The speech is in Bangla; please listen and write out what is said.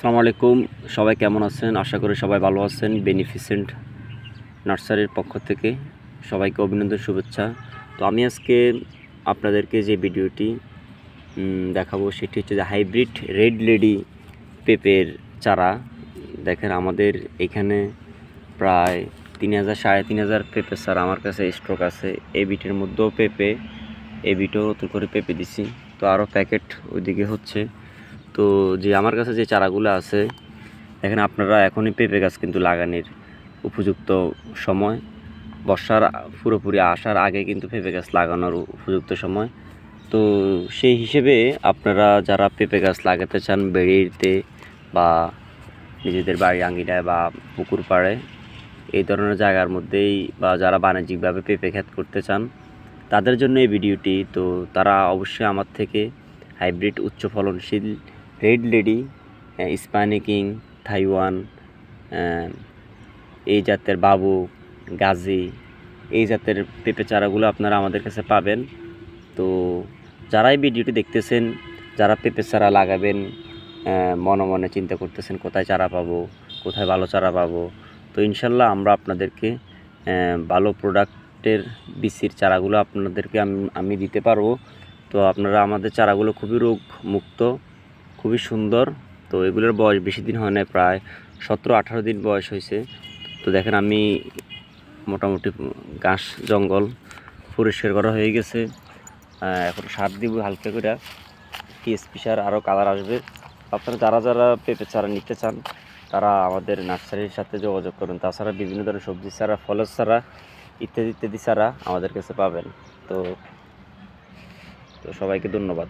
আসসালামু আলাইকুম। সবাই কেমন আছেন? আশা করি সবাই ভালো আছেন। বেনিফিসেন্ট নার্সারির পক্ষ থেকে সবাইকে অভিনন্দন, শুভেচ্ছা। তো আমি আজকে আপনাদেরকে যে ভিডিওটি দেখাবো সেটি হচ্ছে যে হাইব্রিড রেড লেডি পেঁপের চারা। দেখেন আমাদের এখানে প্রায় 3000 3500 পেঁপের চারা আমার কাছে স্টক আছে। এই বিটের মধ্যেও পেঁপে, এই বিটেও নতুন করে পেঁপে দিছি। তো আরও প্যাকেট ওইদিকে হচ্ছে। তো যে আমার কাছে যে চারাগুলো আছে, দেখেন আপনারা এখনই পেঁপে গাছ কিন্তু লাগানোর উপযুক্ত সময়। বর্ষার পুরোপুরি আসার আগে কিন্তু পেঁপে গাছ লাগানোর উপযুক্ত সময়। তো সেই হিসেবে আপনারা যারা পেঁপে গাছ লাগাতে চান বেড়িতে বা নিজেদের বাড়ির আঙিনায় বা পুকুর পাড়ে, এই ধরনের জায়গার মধ্যেই, বা যারা বাণিজ্যিকভাবে পেঁপে ক্ষেত করতে চান তাদের জন্য এই ভিডিওটি। তো তারা অবশ্যই আমার থেকে হাইব্রিড উচ্চ ফলনশীল রেড লেডি, স্প্যানি কিং, থাইওয়ান, এই জাতের বাবু, গাজী, এই জাতের পেঁপে চারাগুলো আপনারা আমাদের কাছে পাবেন। তো যারাই ভিডিওটি দেখতেছেন, যারা পেঁপে চারা লাগাবেন মনে মনে চিন্তা করতেছেন কোথায় চারা পাবো, কোথায় ভালো চারা পাবো, তো ইনশাল্লাহ আমরা আপনাদেরকে ভালো প্রোডাক্টের বিসির চারাগুলো আপনাদেরকে আমি দিতে পারবো। তো আপনারা আমাদের চারাগুলো খুবই রোগ মুক্ত, খুবই সুন্দর। তো এগুলোর বয়স বেশি দিন হয় না, প্রায় 17-18 দিন বয়স হয়েছে। তো দেখেন আমি মোটামুটি ঘাস জঙ্গল পরিষ্কার করা হয়ে গেছে। এখন সার দিব হালকা করে, টিএসপি সার, আরও কালার আসবে। আপনারা যারা যারা পেঁপে চারা নিতে চান তারা আমাদের নার্সারির সাথে যোগাযোগ করুন। তাছাড়া বিভিন্ন ধরনের সবজি চারা, ফলের চারা, ইত্যাদি ইত্যাদি চারা আমাদের কাছে পাবেন। তো সবাইকে ধন্যবাদ।